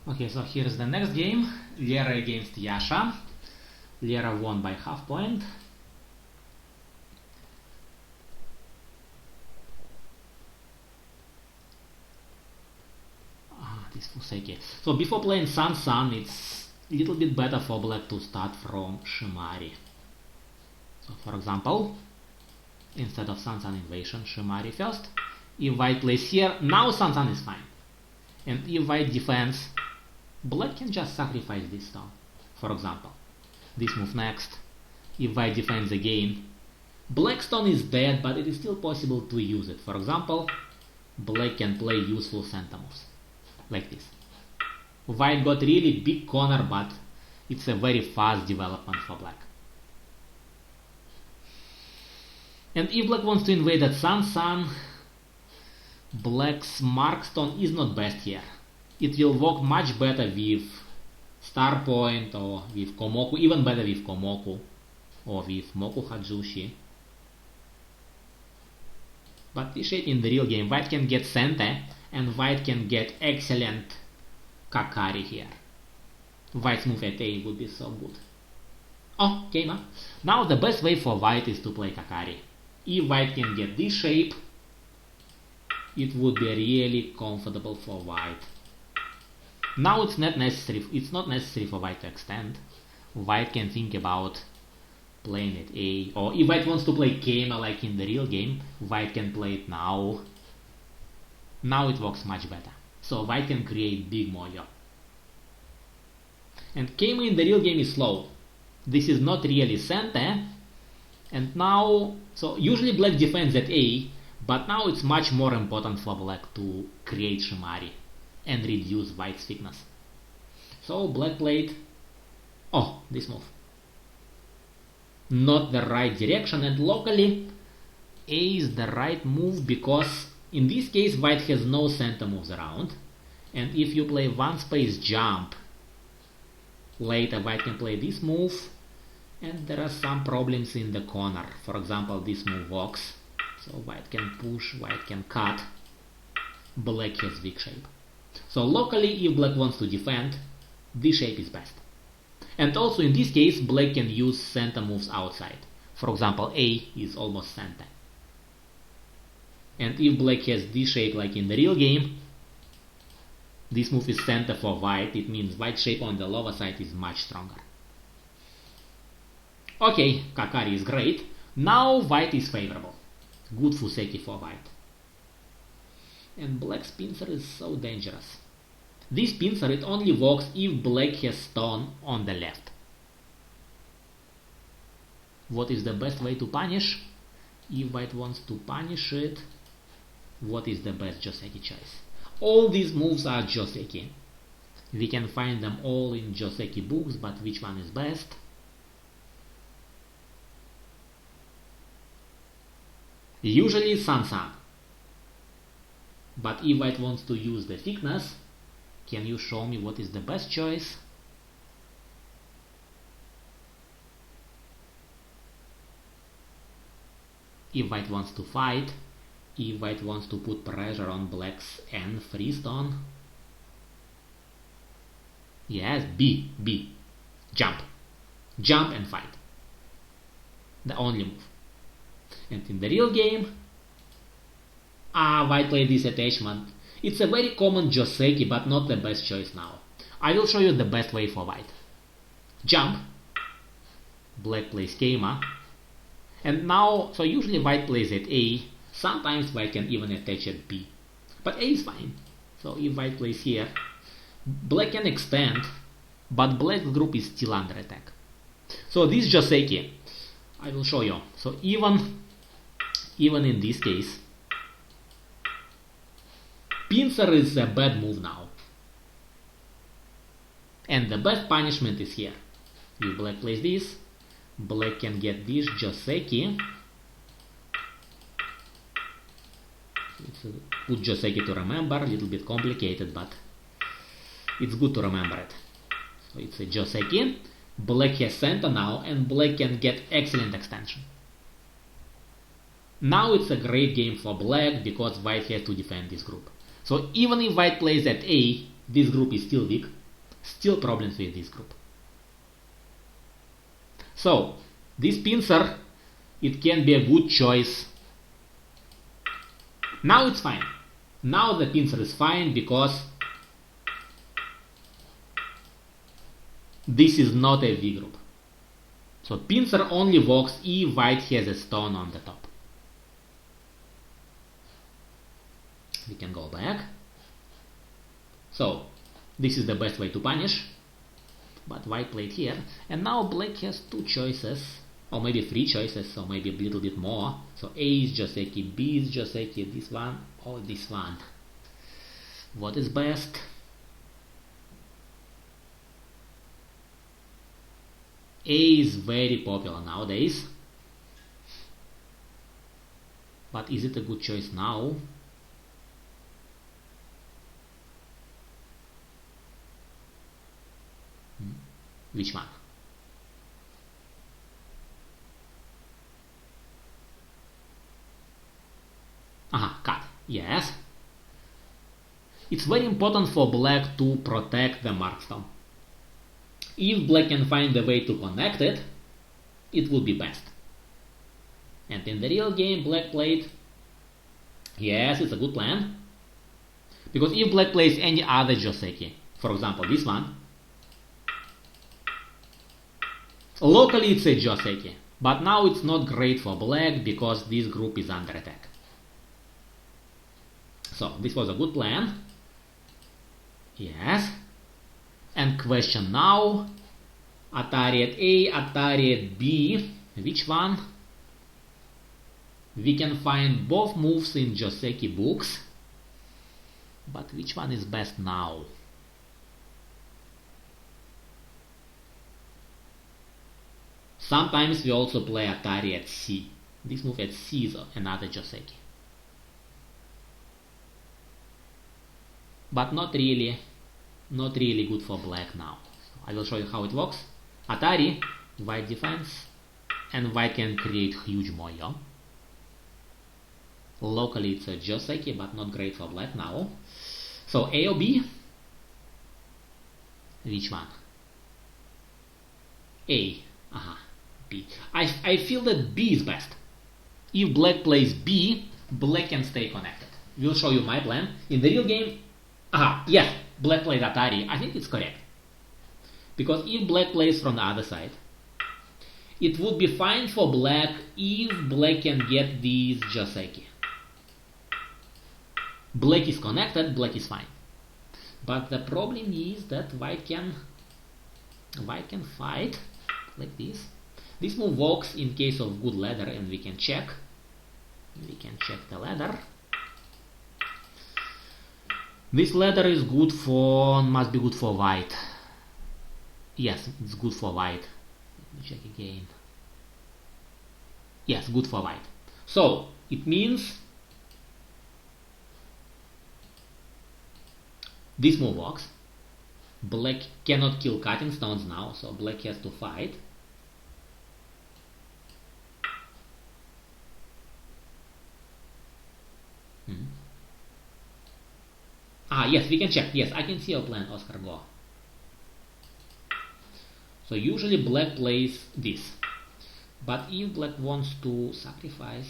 Okay, so here's the next game. Lera against Yasha. Lera won by half point. This Fuseki. So before playing Sun, it's a little bit better for black to start from Shimari. So for example, instead of Sun invasion, Shimari first. If white plays here, now Sun is fine. And if white defends, black can just sacrifice this stone. For example, this move next. If white defends again, black stone is dead, but it is still possible to use it. For example, black can play useful center moves, like this. White got really big corner, but it's a very fast development for black. And if black wants to invade that Sun, black's Markstone is not best here. It will work much better with Star Point or with Komoku, even better with Komoku or with Moku Hajushi. But this shape in the real game, white can get Sente and white can get excellent Kakari here. White's move at A would be so good. Oh, came up. Now the best way for white is to play Kakari. If white can get this shape, it would be really comfortable for white. Now it's not necessary for white to extend. White can think about playing at A, or if white wants to play Keima like in the real game, white can play it now. Now it works much better. So white can create big mojo. And Keima in the real game is slow. This is not really Sente. And now, so usually black defends at A, but now it's much more important for black to create Shimari and reduce white's thickness. So black played, this move. Not the right direction, and locally A is the right move because in this case white has no center moves around, and if you play one space jump, later white can play this move, and there are some problems in the corner. For example, this move works, so white can push, white can cut, black has weak shape. So locally, if black wants to defend, this shape is best. And also in this case, black can use center moves outside. For example, A is almost center. And if black has this shape like in the real game, this move is center for white, it means white shape on the lower side is much stronger. Okay, Kakari is great. Now white is favorable. Good Fuseki for white. And black's pincer is so dangerous. This pincer, it only works if black has stone on the left. What is the best way to punish? If white wants to punish it, what is the best Joseki choice? All these moves are Joseki. We can find them all in Joseki books, but which one is best? Usually Sun. But if white wants to use the thickness, can you show me what is the best choice? If white wants to fight, if white wants to put pressure on black's N freestone, yes, B, jump and fight. The only move. And in the real game, white played this attachment. It's a very common Joseki, but not the best choice now. I will show you the best way for white. Jump. Black plays Keima. And now, so usually white plays at A. Sometimes white can even attach at B. But A is fine. So if white plays here, black can extend, but black's group is still under attack. So this Joseki, I will show you. So even in this case, pincer is a bad move now. And the best punishment is here. If black plays this, black can get this Joseki. It's a good Joseki to remember, a little bit complicated, but it's good to remember it. So it's a Joseki. Black has center now, and black can get excellent extension. Now it's a great game for black because white has to defend this group. So even if white plays at A, this group is still weak. Still problems with this group. So, this pincer, it can be a good choice. Now it's fine. Now the pincer is fine because this is not a V group. So pincer only works if white has a stone on the top. We can go back. So this is the best way to punish, but white played here, and now black has two choices, or maybe three choices, so maybe a little bit more. So A is Joseki, B is Joseki, this one or this one. What is best? A is very popular nowadays, but is it a good choice now? Which one? Cut. Yes. It's very important for black to protect the markstone. If black can find a way to connect it, it would be best. And in the real game, black played, yes, it's a good plan. Because if black plays any other Joseki, for example this one, locally it's a Joseki, but now it's not great for black because this group is under attack. So this was a good plan. Yes. And question now, Atari at A, Atari at B, which one? We can find both moves in Joseki books, but which one is best now? Sometimes we also play Atari at C. This move at C is another Joseki. But not really good for black now. So I will show you how it works. Atari, white defense, and white can create huge moyo. Locally it's a Joseki, but not great for black now. So A or B? Which one? A. B. I feel that B is best. If black plays B, black can stay connected. We'll show you my plan. In the real game, yes, black played Atari. I think it's correct. Because if black plays from the other side, it would be fine for black if black can get these Joseki. Black is connected, black is fine. But the problem is that white can fight like this. This move works in case of good ladder, and we can check. We can check the ladder. This ladder is good for, must be good for white. Yes, it's good for white. Let me check again. Yes, good for white. So it means this move works. Black cannot kill cutting stones now, so black has to fight. Yes, we can check. Yes, I can see your plan, Oscar, go. So usually black plays this. But if black wants to sacrifice,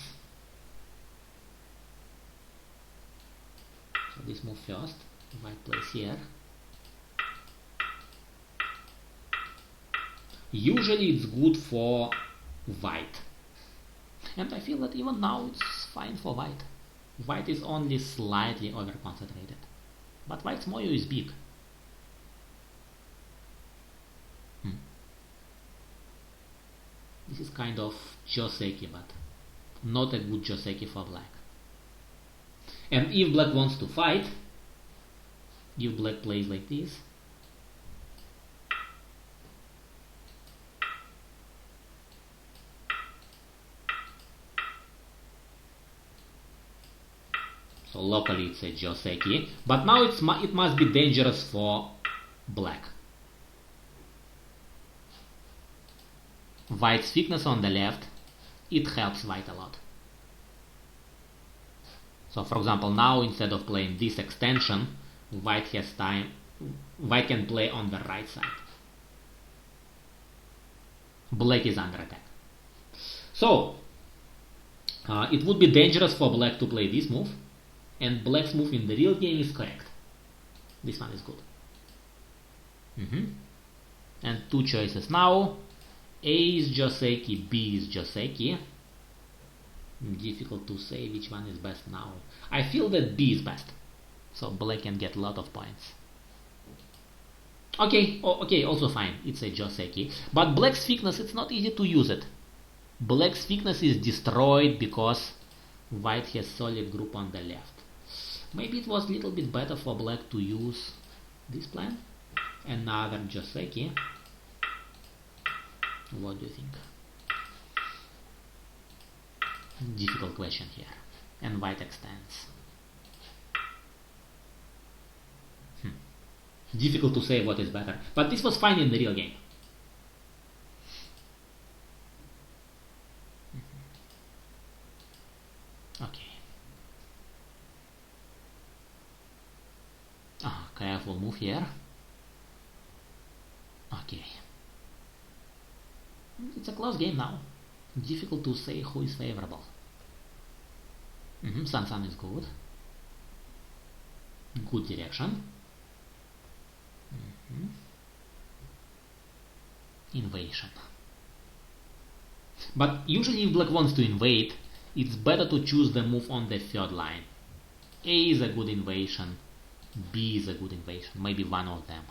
so this move first, white plays here. Usually it's good for white. And I feel that even now it's fine for white. White is only slightly over-concentrated. But white's moyo is big. This is kind of Joseki, but not a good Joseki for black. And if black wants to fight, if black plays like this, so locally it's a Joseki, but now it must be dangerous for black. White's thickness on the left, it helps white a lot. So for example, now instead of playing this extension, white has time white can play on the right side. Black is under attack. So it would be dangerous for black to play this move, and black's move in the real game is correct. This one is good. And two choices now. A is Joseki, B is Joseki. Difficult to say which one is best now. I feel that B is best, so black can get a lot of points. Okay, also fine, it's a Joseki. But black's weakness, it's not easy to use it. Black's weakness is destroyed because white has solid group on the left. Maybe it was a little bit better for black to use this plan. Another Joseki. What do you think? Difficult question here. And white extends. Difficult to say what is better. But this was fine in the real game. Okay. Careful move here. Okay. It's a close game now. Difficult to say who is favorable. Sun is good. Good direction. Invasion. But usually if black wants to invade, it's better to choose the move on the third line. A is a good invasion. B is a good invasion. Maybe one of them.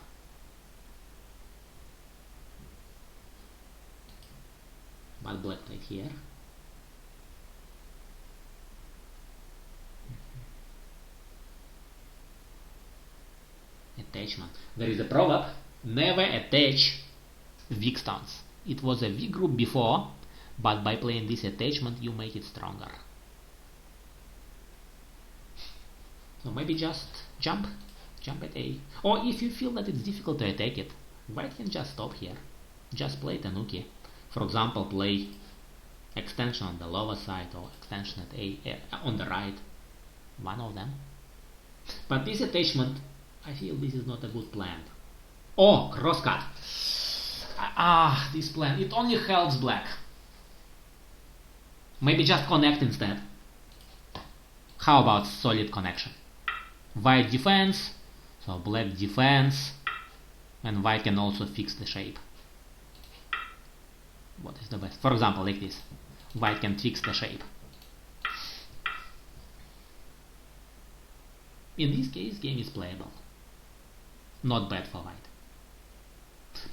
But black played here. Attachment. There is a proverb: never attach weak stones. It was a weak group before, but by playing this attachment you make it stronger. So maybe just jump at A. Or if you feel that it's difficult to attack it, white can just stop here. Just play Tanuki. For example, play extension on the lower side or extension at A on the right. One of them. But this attachment, I feel this is not a good plan. Oh, crosscut. This plan, it only helps black. Maybe just connect instead. How about solid connection? White defense, so black defense, and white can also fix the shape. What is the best? For example, like this. White can fix the shape. In this case, game is playable. Not bad for white.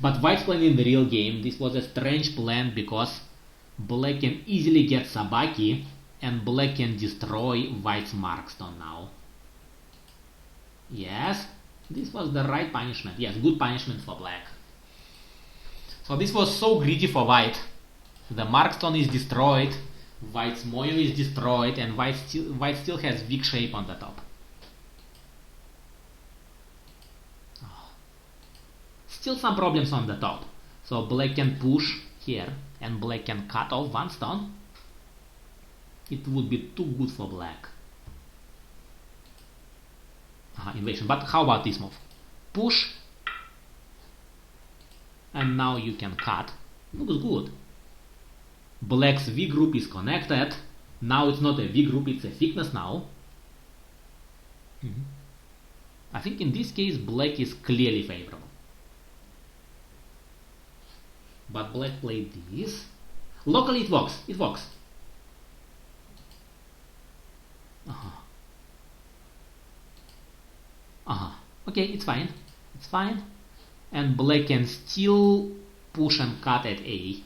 But white's plan in the real game, this was a strange plan because black can easily get Sabaki and black can destroy white's Markstone now. Yes, this was the right punishment. Yes, good punishment for black. So this was so greedy for white. The Markstone is destroyed, white's Moyo is destroyed, and white still has weak shape on the top. Still some problems on the top. So black can push here and black can cut off one stone. It would be too good for black. Invasion. But how about this move? Push. And now you can cut. Looks good. Black's V group is connected. Now it's not a V group, it's a thickness now. I think in this case black is clearly favorable. But black played this. Locally it works. It works. Okay, it's fine. It's fine. And black can still push and cut at A.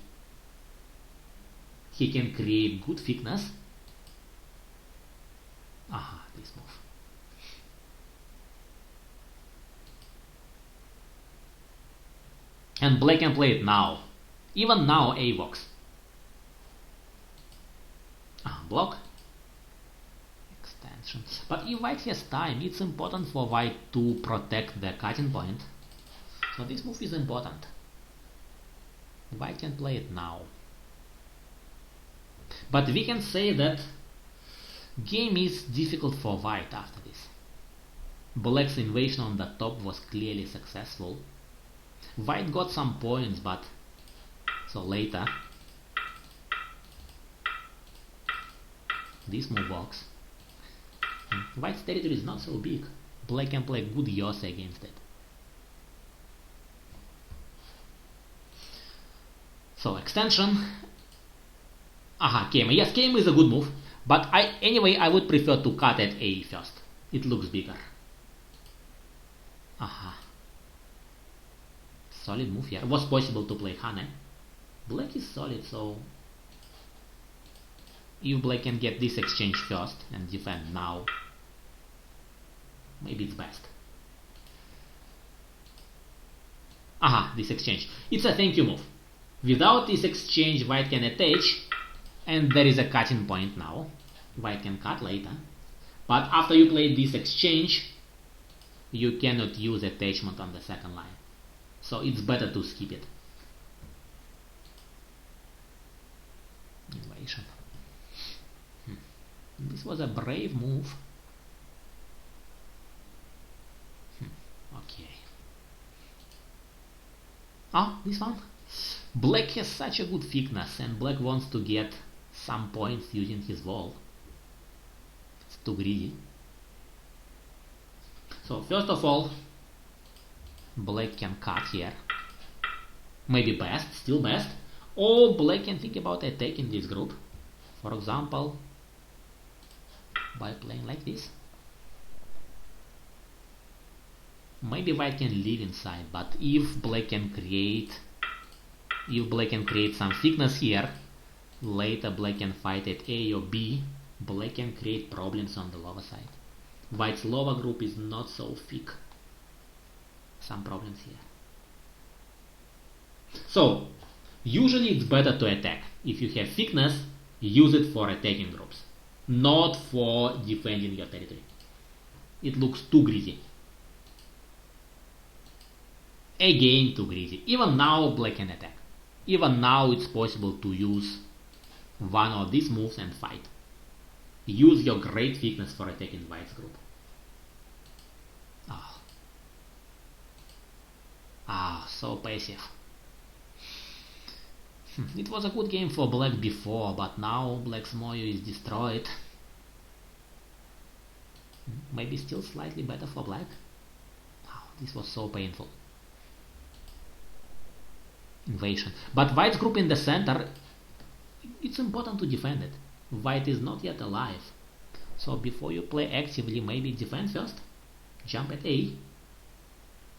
He can create good thickness. This move. And black can play it now. Even now A works. Block. Extension. But if white has time, it's important for white to protect the cutting point. So this move is important. White can play it now. But we can say that game is difficult for white after this. Black's invasion on the top was clearly successful. White got some points, but so later this move works. White's territory is not so big. Black can play good Yose against it. So extension. Aha, Kame. Yes, Kame is a good move, but I would prefer to cut at A first. It looks bigger. Aha. Solid move here. Was possible to play Hane. Black is solid, so if Black can get this exchange first and defend now, maybe it's best. Aha, this exchange. It's a thank you move. Without this exchange, White can attach, and there is a cutting point now. White can cut later. But after you play this exchange, you cannot use attachment on the second line. So it's better to skip it. Invasion. This was a brave move. Okay. Ah, this one. Black has such a good thickness, and Black wants to get some points using his wall. It's too greedy. So first of all, Black can cut here. Maybe best, still best. Or Black can think about attacking this group. For example, by playing like this. Maybe White can live inside, but if Black can create some thickness here, later Black can fight at A or B, Black can create problems on the lower side. White's lower group is not so thick. Some problems here. So, usually it's better to attack. If you have thickness, use it for attacking groups, not for defending your territory. It looks too greedy. Again, too greedy. Even now, Black can attack. Even now, it's possible to use one of these moves and fight. Use your great thickness for attacking White's group. So passive. It was a good game for Black before, but now Black's Moyo is destroyed. Maybe still slightly better for Black. This was so painful. Invasion. But White's group in the center, it's important to defend it. White is not yet alive. So before you play actively, maybe defend first. Jump at A.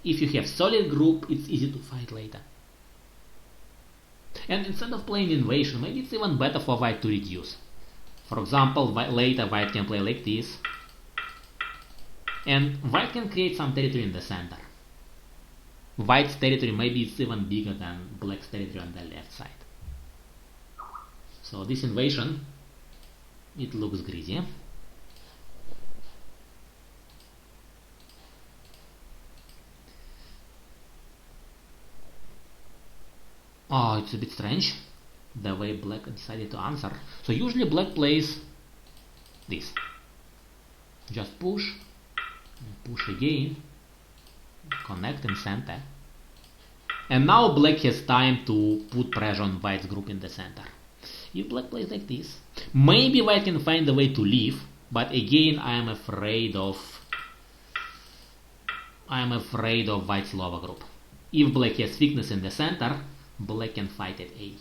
If you have solid group, it's easy to fight later. And instead of playing invasion, maybe it's even better for White to reduce. For example, later White can play like this. And White can create some territory in the center. White's territory maybe is even bigger than Black's territory on the left side. So this invasion, it looks greedy. Oh, it's a bit strange the way Black decided to answer. So usually Black plays this. Just push, and push again, connect in center. And now Black has time to put pressure on White's group in the center. If Black plays like this, maybe White can find a way to leave, but again I am afraid of White's lower group. If Black has thickness in the center, Black can fight at A.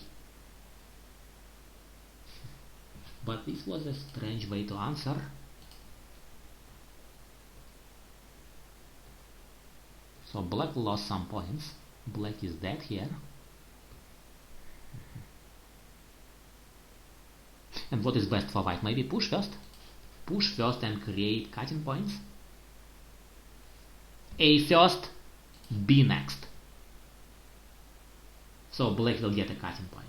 But this was a strange way to answer. So Black lost some points. Black is dead here. And what is best for White? Maybe push first? Push first and create cutting points. A first, B next. So Black will get a cutting point.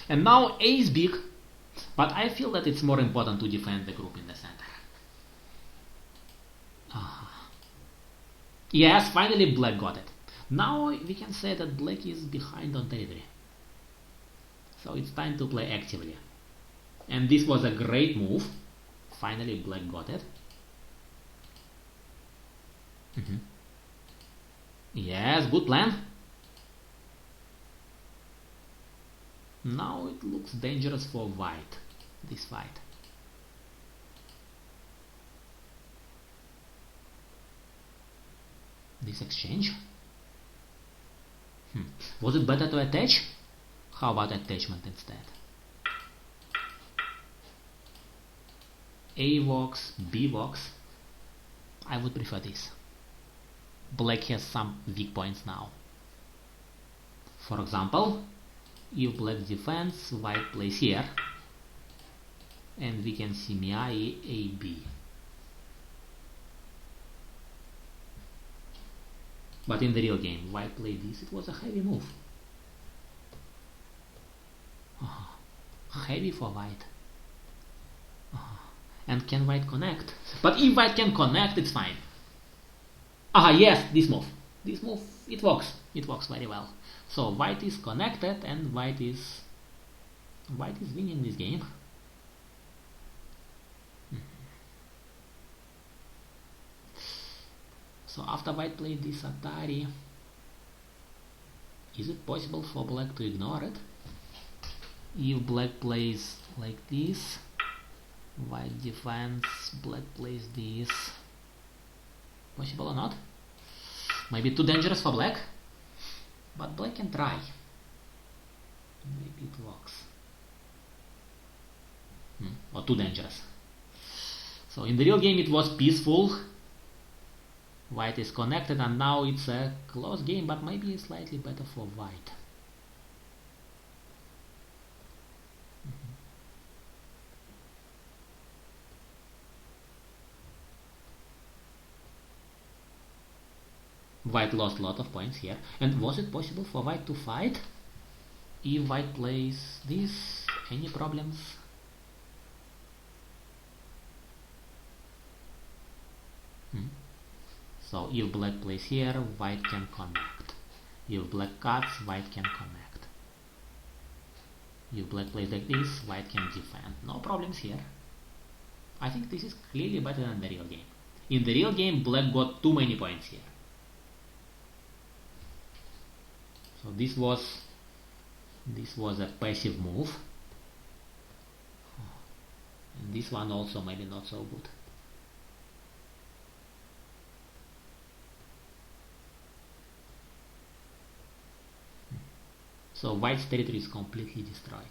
And now A is big, but I feel that it's more important to defend the group in the center. Yes, finally Black got it. Now we can say that Black is behind on territory. So it's time to play actively. And this was a great move finally black got it. Yes, good plan. Now it looks dangerous for white, this fight. This exchange? Was it better to attach? How about attachment instead? A walks, B walks. I would prefer this. Black has some weak points now. For example, if black defends, white plays here, and we can see Miai AB. But in the real game, white played this. It was a heavy move. Heavy for white. And can white connect? But if white can connect, it's fine. Yes, this move. This move, it works. It works very well. So white is connected and white is winning this game. So after white played this Atari, is it possible for black to ignore it? If black plays like this, white defends, black plays this. Possible or not? Maybe too dangerous for black, but black can try. Maybe it works. Or too dangerous. So in the real game it was peaceful. White is connected and now it's a close game, but maybe slightly better for white. White lost a lot of points here. And was it possible for white to fight? If white plays this, any problems? So if black plays here, white can connect. If black cuts, white can connect. If black plays like this, white can defend. No problems here. I think this is clearly better than the real game. In the real game, black got too many points here. So this was a passive move. And this one also maybe not so good. So white's territory is completely destroyed.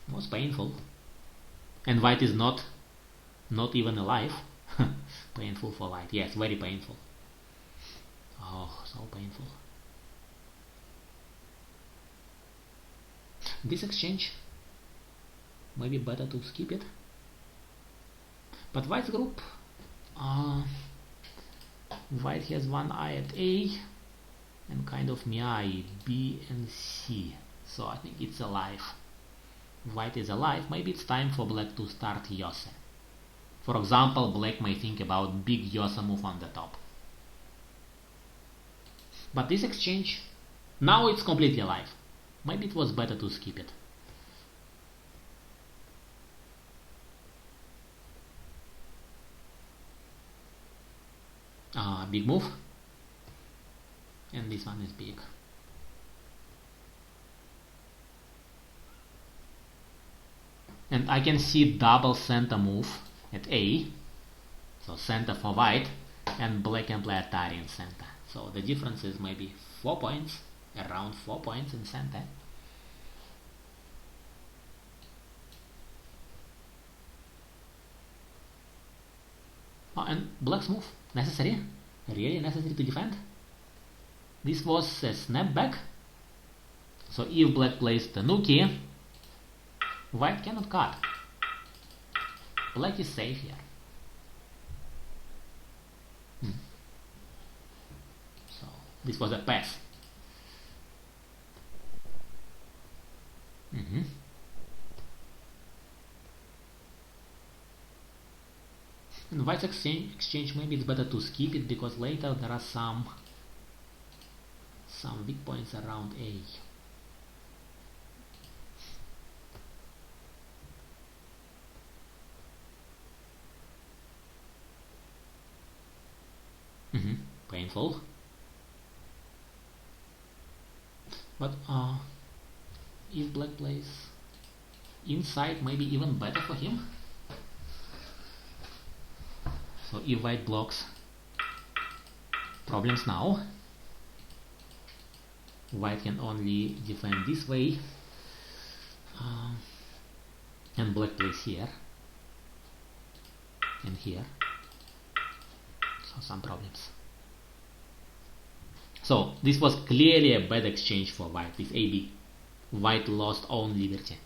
It was painful. And white is not even alive. Painful for white. Yes, very painful. Oh, so painful. This exchange, maybe better to skip it. But white's group, white has one eye at A and kind of Miai B and C. So I think it's alive. White is alive. Maybe it's time for black to start Yose. For example, black may think about big Yose move on the top. But this exchange, now it's completely alive. Maybe it was better to skip it. Big move. And this one is big. And I can see double center move at A. So center for white, and black can play Atari in center. So the difference is maybe 4 points, around 4 points in center. And black's move, necessary? Really necessary to defend? This was a snapback. So if black plays Tanuki, white cannot cut. Black is safe here. So this was a pass. And white's exchange, maybe it's better to skip it because later there are some weak points around A. painful. But if black plays inside, maybe even better for him. So if white blocks, problems now. White can only defend this way, and black plays here and here, so some problems. So this was clearly a bad exchange for white, this AB. White lost own liberty.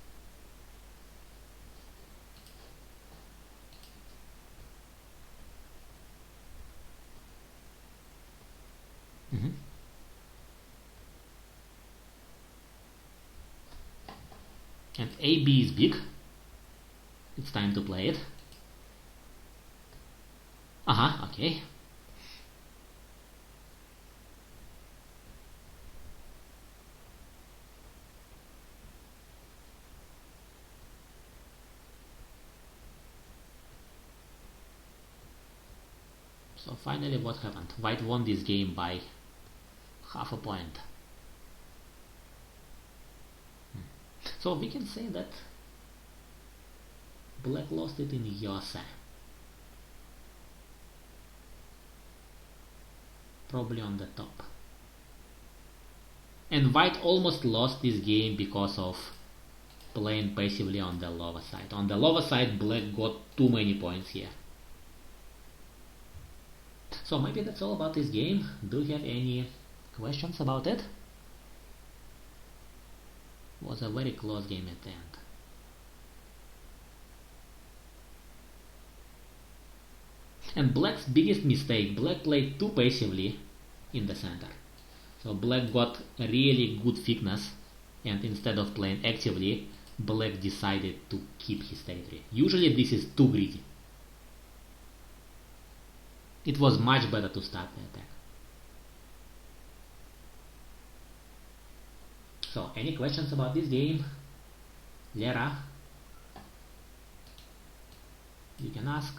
And AB is big. It's time to play it. Okay. So finally what happened? White won this game by half a point. So we can say that black lost it in Yose. Probably on the top. And white almost lost this game because of playing passively on the lower side. On the lower side, black got too many points here. So maybe that's all about this game. Do you have any questions about it? It was a very close game at the end. And black's biggest mistake, black played too passively in the center. So black got a really good thickness, and instead of playing actively, black decided to keep his territory. Usually this is too greedy. It was much better to start the attack. So, any questions about this game? Lera? You can ask.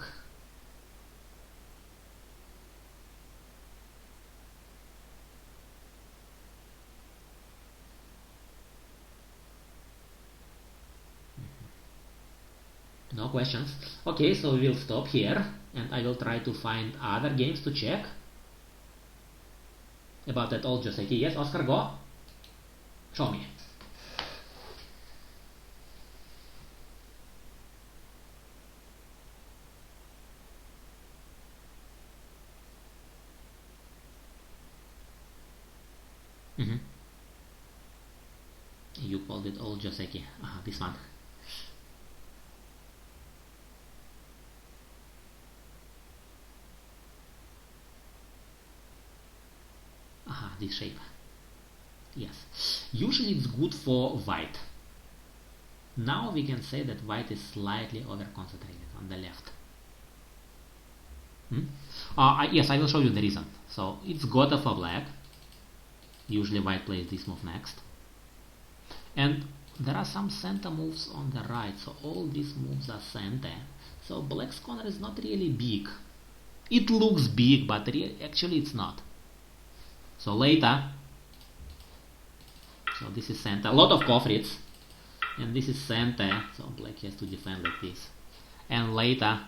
No questions. Okay, so we'll stop here and I will try to find other games to check. About that old Joseki. Yes, Oscar, go. Show me. You called it old Joseki. This one. This shape. Yes. Usually it's good for white. Now we can say that white is slightly over concentrated on the left. Yes, I will show you the reason. So it's Gotha for black. Usually white plays this move next. And there are some center moves on the right, so all these moves are center. So black's corner is not really big. It looks big, but actually it's not. So later, so this is center, a lot of Kofrits, and this is center, so black has to defend like this. And later,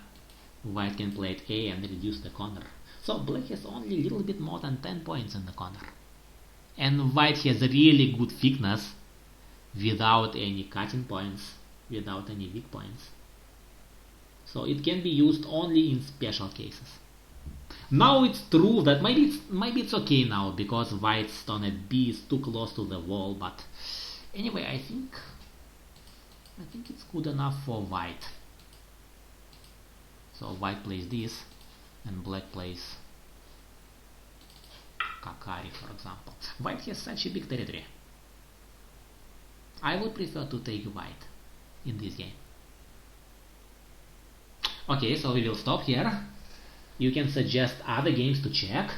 white can play at A and reduce the corner. So black has only a little bit more than 10 points in the corner. And white has a really good thickness without any cutting points, without any weak points. So it can be used only in special cases. Now it's true that maybe it's okay now because white's stone at B is too close to the wall, but anyway, I think it's good enough for white. So white plays this and black plays Kakari, for example. White has such a big territory. I would prefer to take white in this game. Okay, so we will stop here. You can suggest other games to check.